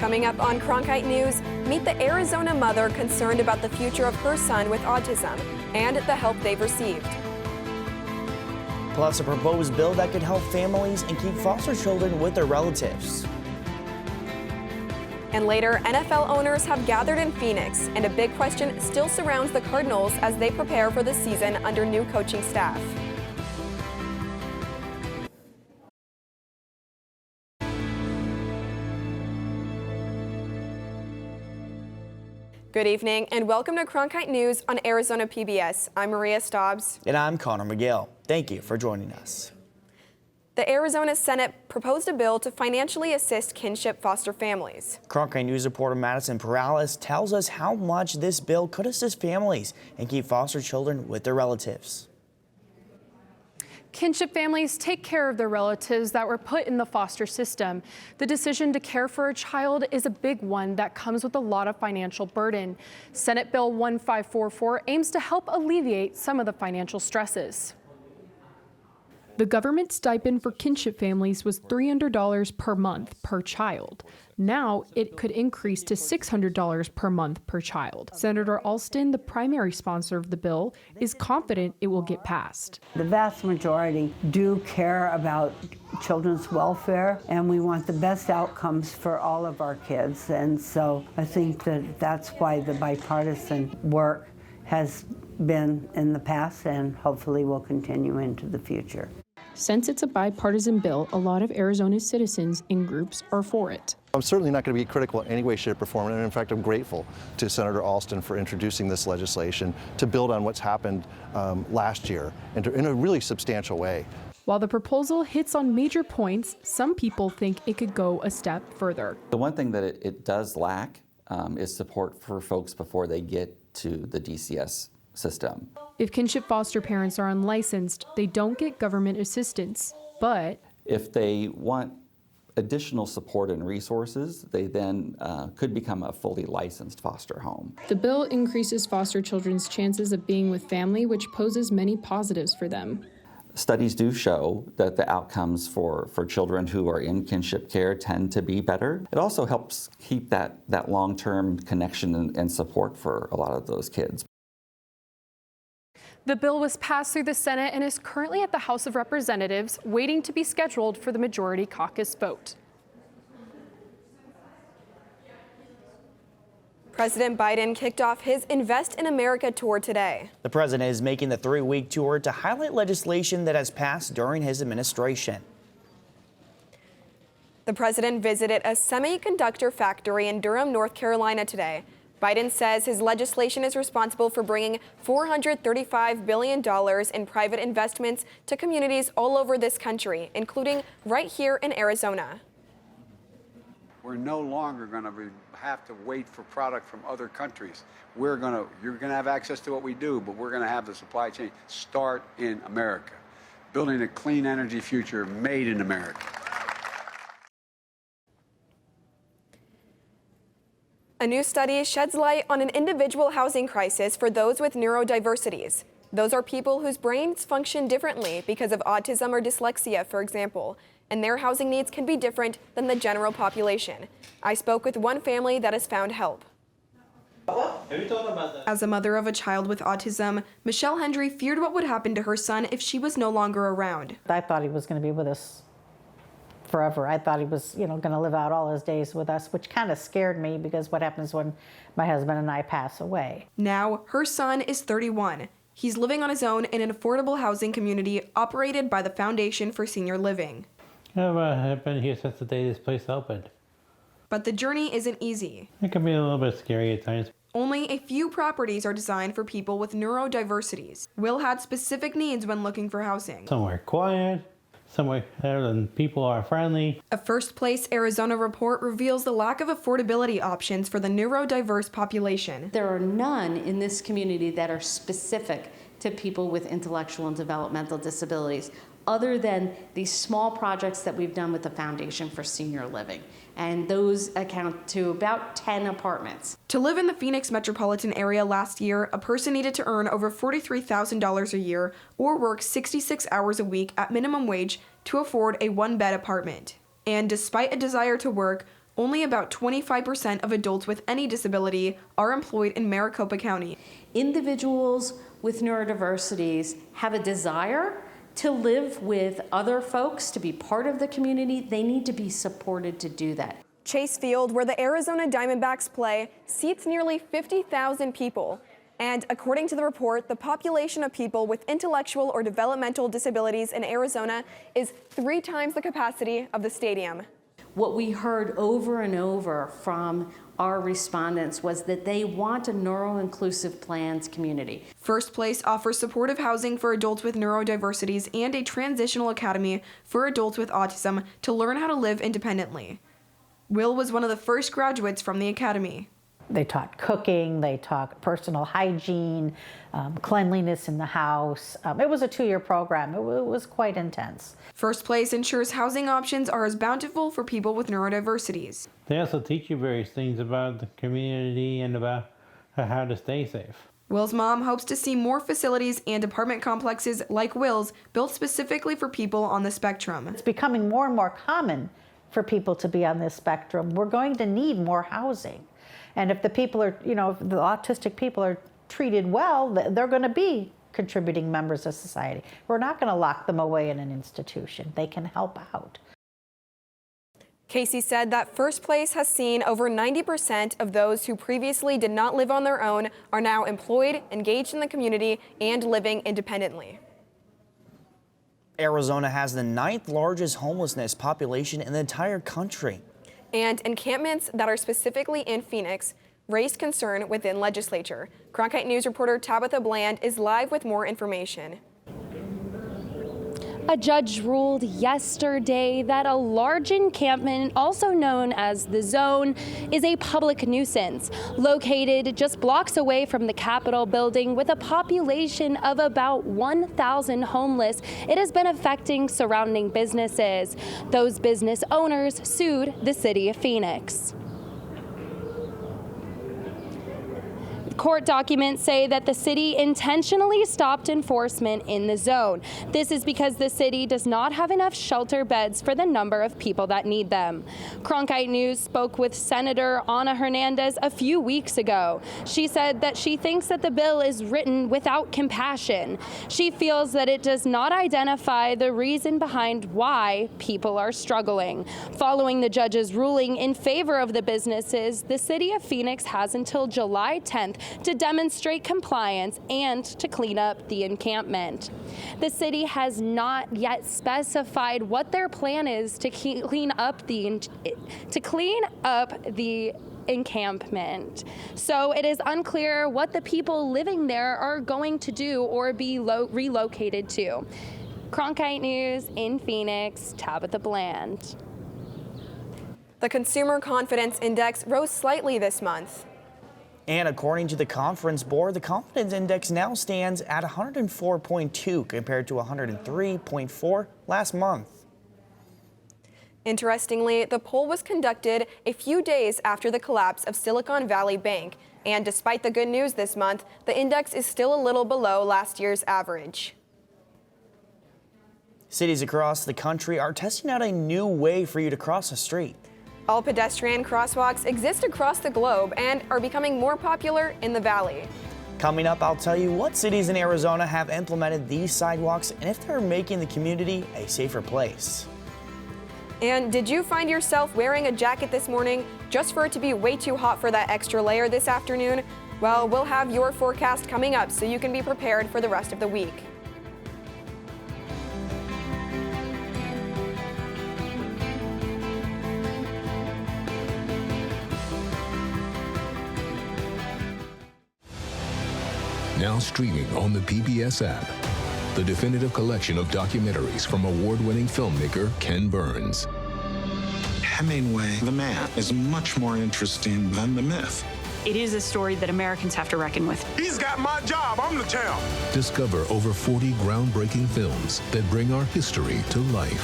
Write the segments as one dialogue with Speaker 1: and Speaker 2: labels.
Speaker 1: Coming up on Cronkite News, meet the Arizona mother concerned about the future of her son with autism and the help they've received.
Speaker 2: Plus, a proposed bill that could help families and keep foster children with their relatives.
Speaker 1: And later, NFL owners have gathered in Phoenix, and a big question still surrounds the Cardinals as they prepare for the season under new coaching staff. Good evening and welcome to Cronkite News on Arizona PBS. I'm Maria Stobbs.
Speaker 2: And I'm Connor McGill. Thank you for joining us.
Speaker 1: The Arizona Senate proposed a bill to financially assist kinship foster families.
Speaker 2: Cronkite News reporter Madison Perales tells us how much this bill could assist families and keep foster children with their relatives.
Speaker 3: Kinship families take care of their relatives that were put in the foster system. The decision to care for a child is a big one that comes with a lot of financial burden. Senate Bill 1544 aims to help alleviate some of the financial stresses. The government stipend for kinship families was $300 per month per child. Now it could increase to $600 per month per child. Senator Alston, the primary sponsor of the bill, is confident it will get passed.
Speaker 4: The vast majority do care about children's welfare, and we want the best outcomes for all of our kids. And so I think that that's why the bipartisan work has been in the past and hopefully will continue into the future.
Speaker 3: Since it's a bipartisan bill, a lot of Arizona's citizens and groups are for it.
Speaker 5: I'm certainly not going to be critical in any way, shape, or form, and in fact, I'm grateful to Senator Alston for introducing this legislation to build on what's happened last year and in a really substantial way.
Speaker 3: While the proposal hits on major points, some people think it could go a step further.
Speaker 6: The one thing that it does lack is support for folks before they get to the DCS system.
Speaker 3: If kinship foster parents are unlicensed, they don't get government assistance, but
Speaker 6: if they want additional support and resources, they then could become a fully licensed foster home.
Speaker 3: The bill increases foster children's chances of being with family, which poses many positives for them.
Speaker 6: Studies do show that the outcomes for children who are in kinship care tend to be better. It also helps keep that long-term connection and support for a lot of those kids.
Speaker 3: The bill was passed through the Senate and is currently at the House of Representatives, waiting to be scheduled for the majority caucus vote.
Speaker 1: President Biden kicked off his Invest in America tour today.
Speaker 2: The president is making the 3-week tour to highlight legislation that has passed during his administration.
Speaker 1: The president visited a semiconductor factory in Durham, North Carolina today. Biden says his legislation is responsible for bringing $435 billion in private investments to communities all over this country, including right here in Arizona.
Speaker 7: We're no longer going to have to wait for product from other countries. You're going to have access to what we do, but we're going to have the supply chain start in America, building a clean energy future made in America.
Speaker 1: A new study sheds light on an individual housing crisis for those with neurodiversities. Those are people whose brains function differently because of autism or dyslexia, for example, and their housing needs can be different than the general population. I spoke with one family that has found help. As a mother of a child with autism, Michelle Hendry feared what would happen to her son if she was no longer around.
Speaker 8: I thought he was going to be with us forever. I thought he was, going to live out all his days with us, which kind of scared me because what happens when my husband and I pass away?
Speaker 1: Now, her son is 31. He's living on his own in an affordable housing community operated by the Foundation for Senior Living.
Speaker 9: I've been here since the day this place opened.
Speaker 1: But the journey isn't easy.
Speaker 9: It can be a little bit scary at times.
Speaker 1: Only a few properties are designed for people with neurodiversities. Will had specific needs when looking for housing.
Speaker 9: Somewhere quiet, somewhere and people are friendly.
Speaker 1: A First Place Arizona report reveals the lack of affordability options for the neurodiverse population.
Speaker 10: There are none in this community that are specific to people with intellectual and developmental disabilities, other than these small projects that we've done with the Foundation for Senior Living. And those account to about 10 apartments.
Speaker 1: To live in the Phoenix metropolitan area last year, a person needed to earn over $43,000 a year or work 66 hours a week at minimum wage to afford a one-bed apartment. And despite a desire to work, Only about 25% of adults with any disability are employed in Maricopa County.
Speaker 10: Individuals with neurodiversities have a desire to live with other folks, to be part of the community. They need to be supported to do that.
Speaker 1: Chase Field, where the Arizona Diamondbacks play, seats nearly 50,000 people. And according to the report, the population of people with intellectual or developmental disabilities in Arizona is 3 times the capacity of the stadium.
Speaker 10: What we heard over and over from our respondents was that they want a neuro-inclusive plans community.
Speaker 1: First Place offers supportive housing for adults with neurodiversities and a transitional academy for adults with autism to learn how to live independently. Will was one of the first graduates from the academy.
Speaker 8: They taught cooking, they taught personal hygiene, cleanliness in the house. It was a 2-year program. It was quite intense.
Speaker 1: First Place ensures housing options are as bountiful for people with neurodiversities.
Speaker 9: They also teach you various things about the community and about how to stay safe.
Speaker 1: Will's mom hopes to see more facilities and apartment complexes like Will's built specifically for people on the spectrum.
Speaker 8: It's becoming more and more common for people to be on this spectrum. We're going to need more housing. And if the people are, if the autistic people are treated well, they're going to be contributing members of society. We're not going to lock them away in an institution. They can help out.
Speaker 1: Casey said that First Place has seen over 90% of those who previously did not live on their own are now employed, engaged in the community, and living independently.
Speaker 2: Arizona has the 9th largest homelessness population in the entire country.
Speaker 1: And encampments that are specifically in Phoenix raised concern within legislature. Cronkite News reporter Tabitha Bland is live with more information.
Speaker 11: A judge ruled yesterday that a large encampment, also known as the Zone, is a public nuisance, located just blocks away from the Capitol building with a population of about 1,000 homeless. It has been affecting surrounding businesses. Those business owners sued the city of Phoenix. Court documents say that the city intentionally stopped enforcement in the zone. This is because the city does not have enough shelter beds for the number of people that need them. Cronkite News spoke with Senator Ana Hernandez a few weeks ago. She said that she thinks that the bill is written without compassion. She feels that it does not identify the reason behind why people are struggling. Following the judge's ruling in favor of the businesses, the city of Phoenix has until July 10th to demonstrate compliance and to clean up the encampment. The city has not yet specified what their plan is to clean up the encampment. So it is unclear what the people living there are going to do or be relocated to. Cronkite News in Phoenix, Tabitha Bland.
Speaker 1: The Consumer Confidence Index rose slightly this month.
Speaker 2: And according to the Conference Board, the confidence index now stands at 104.2 compared to 103.4 last month.
Speaker 1: Interestingly, the poll was conducted a few days after the collapse of Silicon Valley Bank. And despite the good news this month, the index is still a little below last year's average.
Speaker 2: Cities across the country are testing out a new way for you to cross a street.
Speaker 1: All-pedestrian crosswalks exist across the globe and are becoming more popular in the Valley.
Speaker 2: Coming up, I'll tell you what cities in Arizona have implemented these sidewalks and if they're making the community a safer place.
Speaker 1: And did you find yourself wearing a jacket this morning just for it to be way too hot for that extra layer this afternoon? Well, we'll have your forecast coming up so you can be prepared for the rest of the week.
Speaker 12: Now streaming on the PBS app, the definitive collection of documentaries from award-winning filmmaker Ken Burns.
Speaker 13: Hemingway, the man, is much more interesting than the myth.
Speaker 14: It is a story that Americans have to reckon with.
Speaker 13: He's got my job, I'm the town.
Speaker 12: Discover over 40 groundbreaking films that bring our history to life.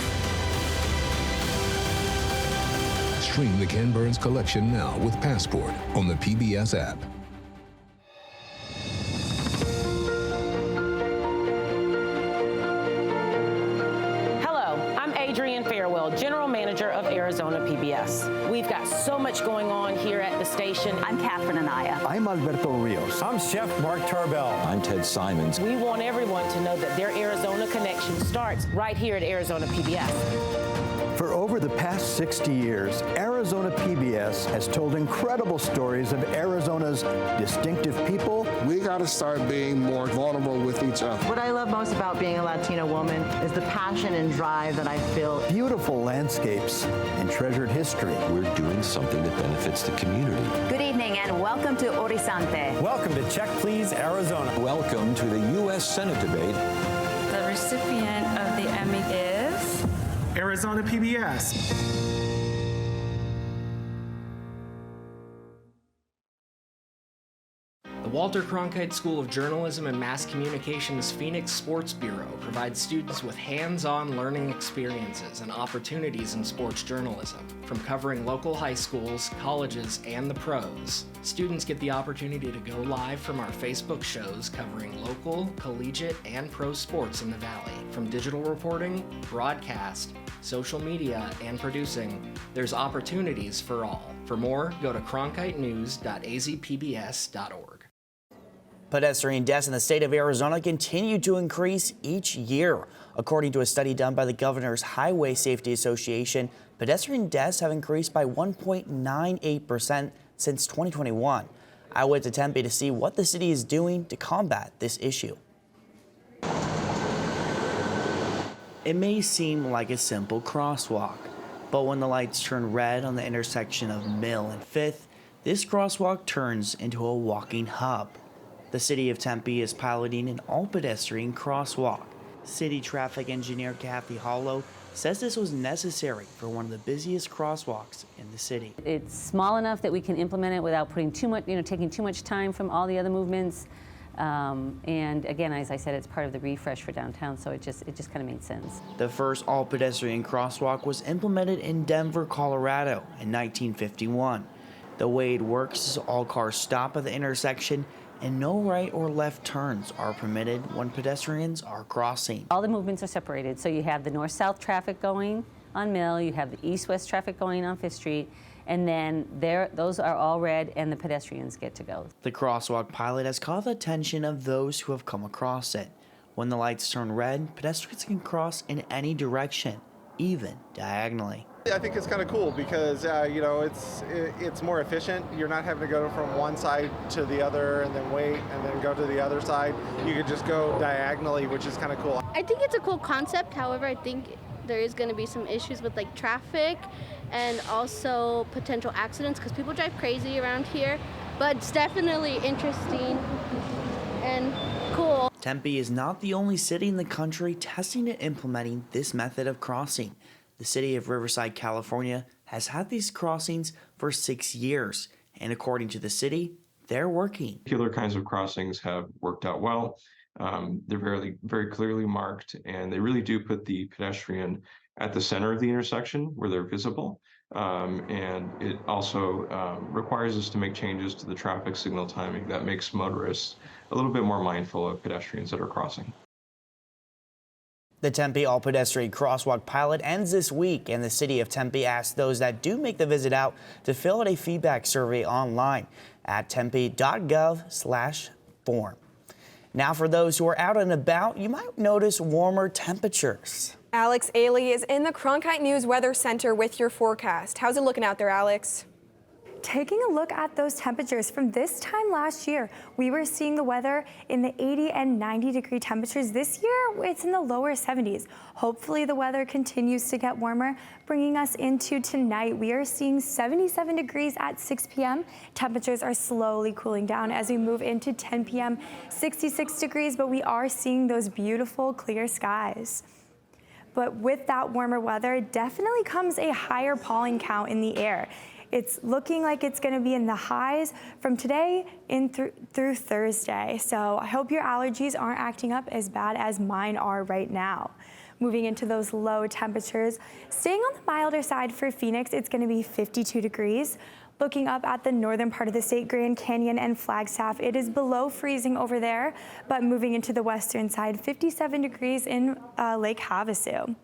Speaker 12: Stream the Ken Burns collection now with Passport on the PBS app.
Speaker 15: Bell, General Manager of Arizona PBS. We've got so much going on here at the station.
Speaker 16: I'm Catherine Anaya.
Speaker 17: I'm Alberto Rios.
Speaker 18: I'm Chef Mark Tarbell.
Speaker 19: I'm Ted Simons.
Speaker 15: We want everyone to know that their Arizona connection starts right here at Arizona PBS.
Speaker 17: For over the past 60 years, Arizona PBS has told incredible stories of Arizona's distinctive people.
Speaker 20: We got to start being more vulnerable with each other.
Speaker 21: What I love most about being a Latina woman is the passion and drive that I feel.
Speaker 17: Beautiful landscapes and treasured history.
Speaker 19: We're doing something that benefits the community.
Speaker 16: Good evening and welcome to Horizonte.
Speaker 18: Welcome to Check Please Arizona.
Speaker 19: Welcome to the U.S. Senate debate.
Speaker 22: The recipient of the Emmy is
Speaker 23: Arizona PBS.
Speaker 24: The Walter Cronkite School of Journalism and Mass Communication's Phoenix Sports Bureau provides students with hands-on learning experiences and opportunities in sports journalism. From covering local high schools, colleges, and the pros, students get the opportunity to go live from our Facebook shows covering local, collegiate, and pro sports in the Valley. From digital reporting, broadcast, social media, and producing, there's opportunities for all. For more, go to cronkitenews.azpbs.org.
Speaker 2: Pedestrian deaths in the state of Arizona continue to increase each year. According to a study done by the Governor's Highway Safety Association, pedestrian deaths have increased by 1.98% since 2021. I went to Tempe to see what the city is doing to combat this issue. It may seem like a simple crosswalk, but when the lights turn red on the intersection of Mill and 5th, this crosswalk turns into a walking hub. The city of Tempe is piloting an all-pedestrian crosswalk. City traffic engineer Kathy Hollow says this was necessary for one of the busiest crosswalks in the city.
Speaker 25: It's small enough that we can implement it without putting too much, taking too much time from all the other movements. And again, as I said, it's part of the refresh for downtown, so it just kind of made sense.
Speaker 2: The first all-pedestrian crosswalk was implemented in Denver, Colorado in 1951. The way it works is all cars stop at the intersection and no right or left turns are permitted when pedestrians are crossing.
Speaker 25: All the movements are separated, so you have the north-south traffic going on Mill, you have the east-west traffic going on 5th Street, and then those are all red and the pedestrians get to go.
Speaker 2: The crosswalk pilot has caught the attention of those who have come across it. When the lights turn red, pedestrians can cross in any direction, even diagonally.
Speaker 26: I think it's kind of cool because it's more efficient. You're not having to go from one side to the other and then wait and then go to the other side. You could just go diagonally, which is kind of cool.
Speaker 27: I think it's a cool concept. However, I think there is going to be some issues with like traffic and also potential accidents because people drive crazy around here. But it's definitely interesting and cool.
Speaker 2: Tempe is not the only city in the country testing and implementing this method of crossing. The city of Riverside, California, has had these crossings for 6 years, and according to the city, they're working.
Speaker 28: Particular kinds of crossings have worked out well. They're very clearly marked, and they really do put the pedestrian at the center of the intersection where they're visible. And it also requires us to make changes to the traffic signal timing that makes motorists a little bit more mindful of pedestrians that are crossing.
Speaker 2: The Tempe all-pedestrian crosswalk pilot ends this week, and the city of Tempe asks those that do make the visit out to fill out a feedback survey online at tempe.gov/form. Now, for those who are out and about, you might notice warmer temperatures.
Speaker 1: Alex Ailey is in the Cronkite News Weather Center with your forecast. How's it looking out there, Alex?
Speaker 29: Taking a look at those temperatures from this time last year, we were seeing the weather in the 80 and 90 degree temperatures. This year, it's in the lower 70s. Hopefully the weather continues to get warmer, bringing us into tonight. We are seeing 77 degrees at 6 p.m. Temperatures are slowly cooling down as we move into 10 p.m. 66 degrees, but we are seeing those beautiful clear skies. But with that warmer weather, definitely comes a higher pollen count in the air. It's looking like it's going to be in the highs from today through Thursday. So I hope your allergies aren't acting up as bad as mine are right now. Moving into those low temperatures, staying on the milder side for Phoenix, it's going to be 52 degrees. Looking up at the northern part of the state, Grand Canyon and Flagstaff, it is below freezing over there, but moving into the western side, 57 degrees in Lake Havasu.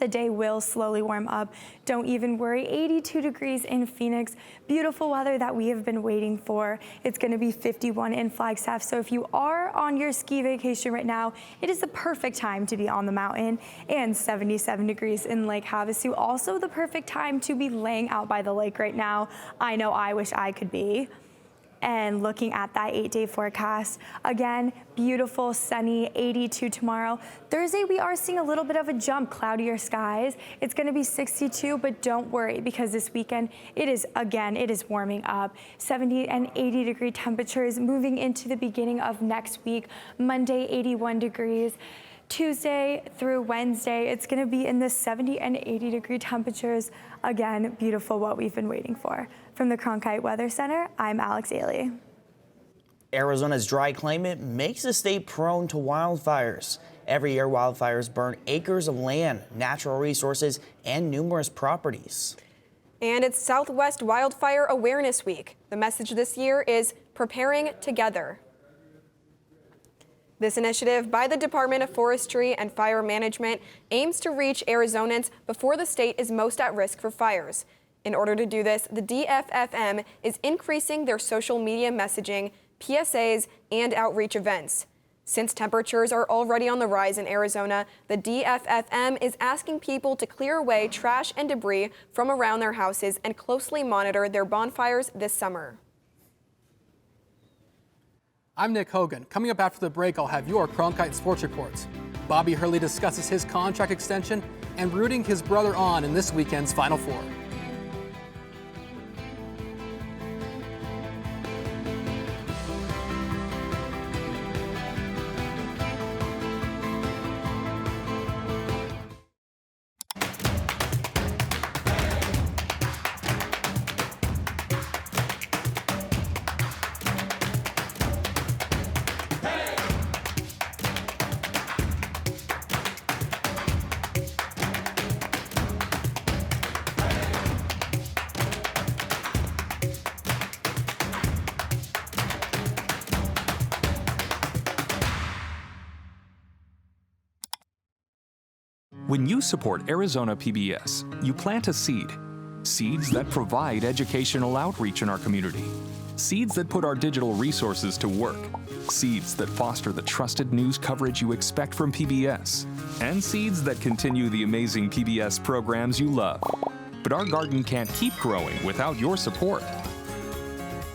Speaker 29: the day will slowly warm up. Don't even worry, 82 degrees in Phoenix. Beautiful weather that we have been waiting for. It's going to be 51 in Flagstaff. So if you are on your ski vacation right now, it is the perfect time to be on the mountain. And 77 degrees in Lake Havasu. Also the perfect time to be laying out by the lake right now. I know I wish I could be. And looking at that 8-day forecast, again, beautiful, sunny, 82 tomorrow. Thursday, we are seeing a little bit of a jump, cloudier skies. It's going to be 62, but don't worry because this weekend, it is warming up. 70 and 80 degree temperatures moving into the beginning of next week. Monday, 81 degrees. Tuesday through Wednesday, it's going to be in the 70 and 80 degree temperatures. Again, beautiful, what we've been waiting for. From the Cronkite Weather Center, I'm Alex Ailey.
Speaker 2: Arizona's dry climate makes the state prone to wildfires. Every year, wildfires burn acres of land, natural resources, and numerous properties.
Speaker 1: And it's Southwest Wildfire Awareness Week. The message this year is preparing together. This initiative by the Department of Forestry and Fire Management aims to reach Arizonans before the state is most at risk for fires. In order to do this, the DFFM is increasing their social media messaging, PSAs, and outreach events. Since temperatures are already on the rise in Arizona, the DFFM is asking people to clear away trash and debris from around their houses and closely monitor their bonfires this summer.
Speaker 3: I'm Nick Hogan. Coming up after the break, I'll have your Cronkite Sports Reports. Bobby Hurley discusses his contract extension and rooting his brother on in this weekend's Final Four.
Speaker 4: When you support Arizona PBS, you plant a seed. Seeds that provide educational outreach in our community. Seeds that put our digital resources to work. Seeds that foster the trusted news coverage you expect from PBS. And seeds that continue the amazing PBS programs you love. But our garden can't keep growing without your support.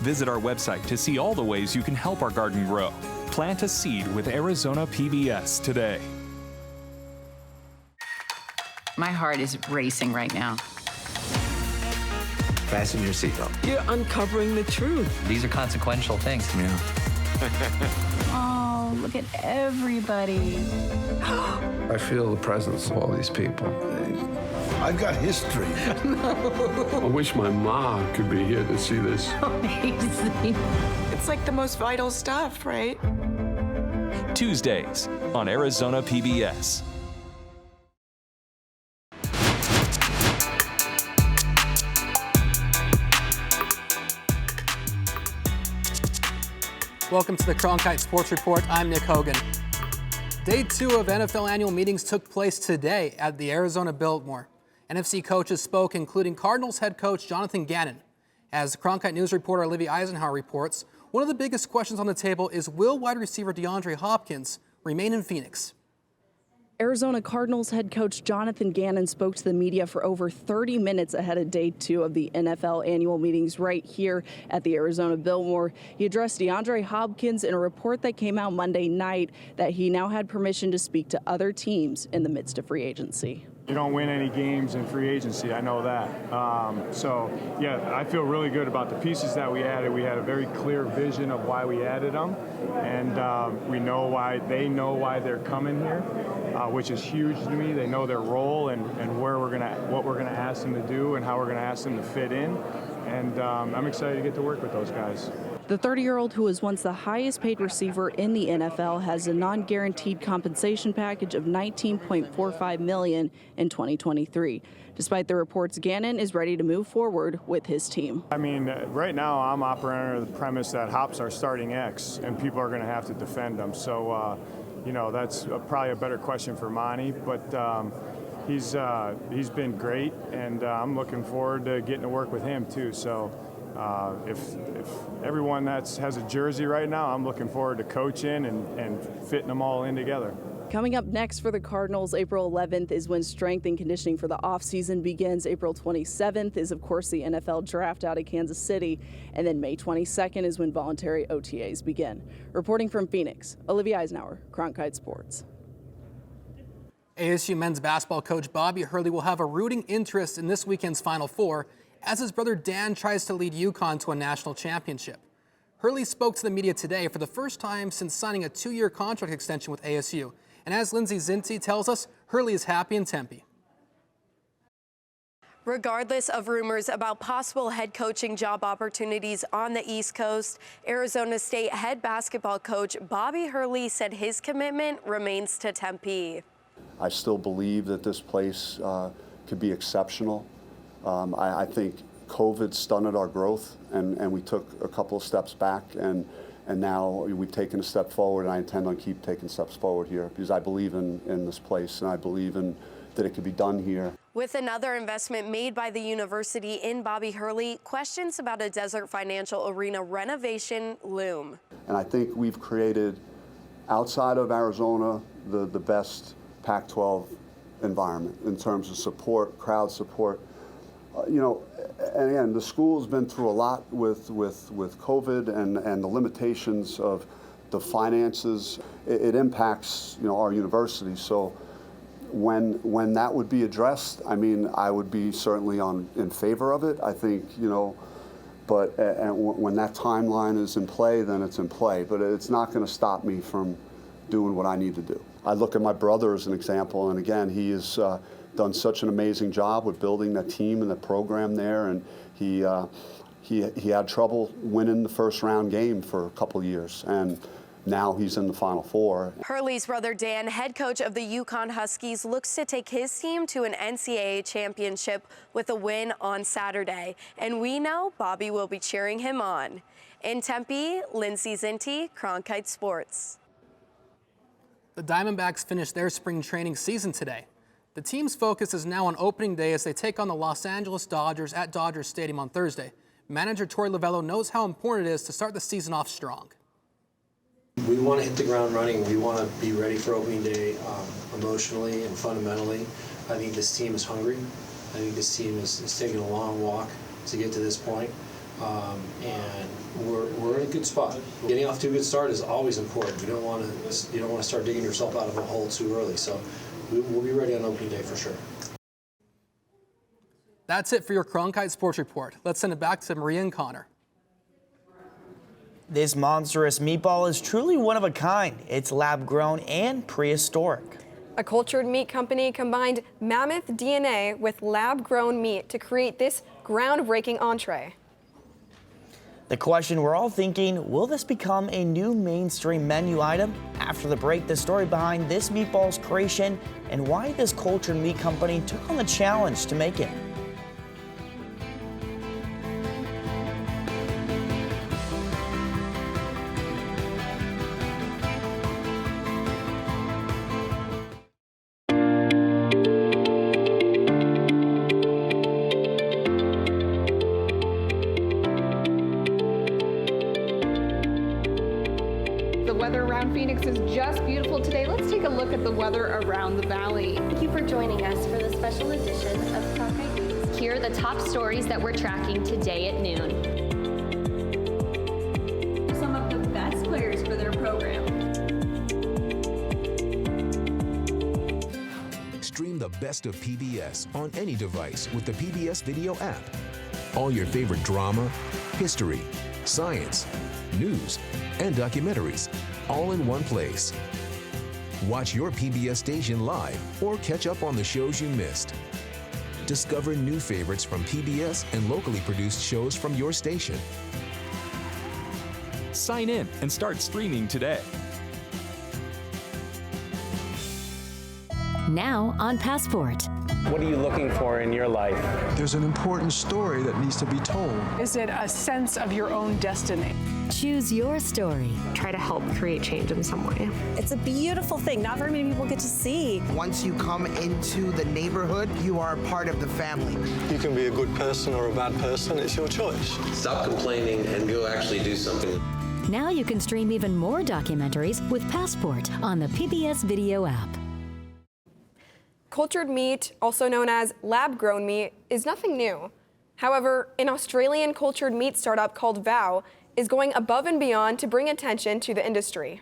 Speaker 4: Visit our website to see all the ways you can help our garden grow. Plant a seed with Arizona PBS today.
Speaker 5: My heart is racing right now.
Speaker 6: Fasten your seatbelt.
Speaker 7: You're uncovering the truth.
Speaker 6: These are consequential things. Yeah.
Speaker 5: Oh, look at everybody.
Speaker 8: I feel the presence of all these people.
Speaker 9: I've got history.
Speaker 7: No.
Speaker 8: I wish my mom could be here to see this.
Speaker 7: Amazing. It's like the most vital stuff, right?
Speaker 4: Tuesdays on Arizona PBS.
Speaker 3: Welcome to the Cronkite Sports Report. I'm Nick Hogan. Day 2 of NFL annual meetings took place today at the Arizona Biltmore. NFC coaches spoke, including Cardinals head coach Jonathan Gannon. As Cronkite News reporter Olivia Eisenhower reports, one of the biggest questions on the table is, will wide receiver DeAndre Hopkins remain in Phoenix?
Speaker 10: Arizona Cardinals head coach Jonathan Gannon spoke to the media for over 30 minutes ahead of day 2 of the NFL annual meetings right here at the Arizona Biltmore. He addressed DeAndre Hopkins in a report that came out Monday night that he now had permission to speak to other teams in the midst of free agency.
Speaker 11: You don't win any games in free agency, I know that. Yeah, I feel really good about the pieces that we added. We had a very clear vision of why we added them, and we know why, they know why they're coming here, which is huge to me. They know their role and what we're gonna ask them to do and how we're gonna ask them to fit in, and I'm excited to get to work with those guys.
Speaker 10: The 30-year-old, who was once the highest paid receiver in the NFL, has a non-guaranteed compensation package of $19.45 million in 2023. Despite the reports, Gannon is ready to move forward with his team.
Speaker 11: I mean, right now I'm operating under the premise that Hop's our starting X, and people are going to have to defend him. So, you know, that's probably a better question for Monty. But, he's been great, and I'm looking forward to getting to work with him too. So if everyone has a jersey right now, I'm looking forward to coaching and fitting them all in together.
Speaker 10: Coming up next for the Cardinals, April 11th is when strength and conditioning for the offseason begins. April 27th is, of course, the NFL draft out of Kansas City. And then May 22nd is when voluntary OTAs begin. Reporting from Phoenix, Olivia Eisenhower, Cronkite Sports.
Speaker 3: ASU men's basketball coach Bobby Hurley will have a rooting interest in this weekend's Final Four as his brother Dan tries to lead UConn to a national championship. Hurley spoke to the media today for the first time since signing a 2-year contract extension with ASU. And as Lindsay Zinti tells us, Hurley is happy in Tempe.
Speaker 12: Regardless of rumors about possible head coaching job opportunities on the East Coast, Arizona State head basketball coach Bobby Hurley said his commitment remains to Tempe.
Speaker 13: I still believe that this place could be exceptional. I think COVID stunted our growth, and we took a couple of steps back, and now we've taken a step forward, and I intend on keep taking steps forward here because I believe in this place, and I believe that it could be done here.
Speaker 12: With another investment made by the university in Bobby Hurley, questions about a Desert Financial Arena renovation loom.
Speaker 13: And I think we've created, outside of Arizona, the best Pac-12 environment in terms of support, crowd support. And again, the school's been through a lot with COVID and the limitations of the finances. It impacts, our university. So when that would be addressed, I mean, I would be certainly in favor of it. I think, but when that timeline is in play, then it's in play. But it's not going to stop me from doing what I need to do. I look at my brother as an example, and again, he has done such an amazing job with building that team and the program there, and he had trouble winning the first round game for a couple of years, and now he's in the Final Four.
Speaker 12: Hurley's brother Dan, head coach of the UConn Huskies, looks to take his team to an NCAA championship with a win on Saturday, and we know Bobby will be cheering him on. In Tempe, Lindsay Zinti, Cronkite Sports.
Speaker 3: The Diamondbacks finished their spring training season today. The team's focus is now on opening day as they take on the Los Angeles Dodgers at Dodger Stadium on Thursday. Manager Torey Lovello knows how important it is to start the season off strong.
Speaker 14: We want to hit the ground running. We want to be ready for opening day emotionally and fundamentally. I think this team is hungry. I think this team is taking a long walk to get to this point. And we're in a good spot. Getting off to a good start is always important. You don't want to start digging yourself out of a hole too early. So we'll be ready on opening day for sure.
Speaker 3: That's it for your Cronkite Sports Report. Let's send it back to Maria and Connor.
Speaker 2: This monstrous meatball is truly one of a kind. It's lab-grown and prehistoric.
Speaker 1: A cultured meat company combined mammoth DNA with lab-grown meat to create this groundbreaking entree.
Speaker 2: The question we're all thinking, will this become a new mainstream menu item? After the break, the story behind this meatball's creation and why this cultured meat company took on the challenge to make it.
Speaker 15: The weather around Phoenix is just beautiful today. Let's take a look at the weather around the valley.
Speaker 27: Thank you for joining us for the special edition of Cronkite News.
Speaker 16: Here are the top stories that we're tracking today at noon.
Speaker 15: Some of the best players for their program.
Speaker 17: Stream the best of PBS on any device with the PBS Video app. All your favorite drama, history, science, news, and documentaries, all in one place. Watch your PBS station live or catch up on the shows you missed. Discover new favorites from PBS and locally produced shows from your station.
Speaker 4: Sign in and start streaming today.
Speaker 16: Now on Passport.
Speaker 18: What are you looking for in your life?
Speaker 19: There's an important story that needs to be told.
Speaker 20: Is it a sense of your own destiny?
Speaker 21: Choose your story.
Speaker 22: Try to help create change in some way.
Speaker 23: It's a beautiful thing. Not very many people get to see.
Speaker 24: Once you come into the neighborhood, you are a part of the family.
Speaker 25: You can be a good person or a bad person. It's your choice.
Speaker 26: Stop complaining and go actually do something.
Speaker 21: Now you can stream even more documentaries with Passport on the PBS Video app.
Speaker 1: Cultured meat, also known as lab-grown meat, is nothing new. However, an Australian cultured meat startup called Vow is going above and beyond to bring attention to the industry.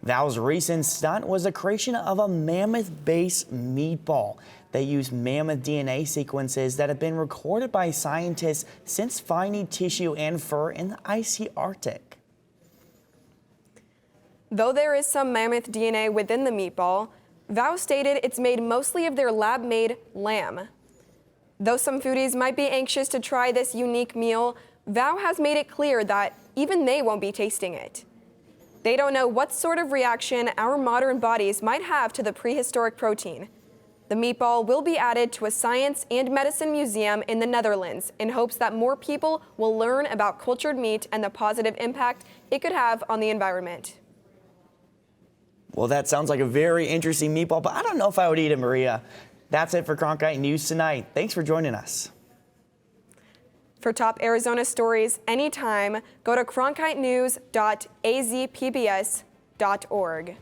Speaker 2: Vow's recent stunt was the creation of a mammoth-based meatball. They use mammoth DNA sequences that have been recorded by scientists since finding tissue and fur in the icy Arctic.
Speaker 1: Though there is some mammoth DNA within the meatball, Vow stated it's made mostly of their lab-made lamb. Though some foodies might be anxious to try this unique meal, Vow has made it clear that even they won't be tasting it. They don't know what sort of reaction our modern bodies might have to the prehistoric protein. The meatball will be added to a science and medicine museum in the Netherlands in hopes that more people will learn about cultured meat and the positive impact it could have on the environment.
Speaker 2: Well, that sounds like a very interesting meatball, but I don't know if I would eat it, Maria. That's it for Cronkite News tonight. Thanks for joining us.
Speaker 1: For top Arizona stories anytime, go to cronkitenews.azpbs.org.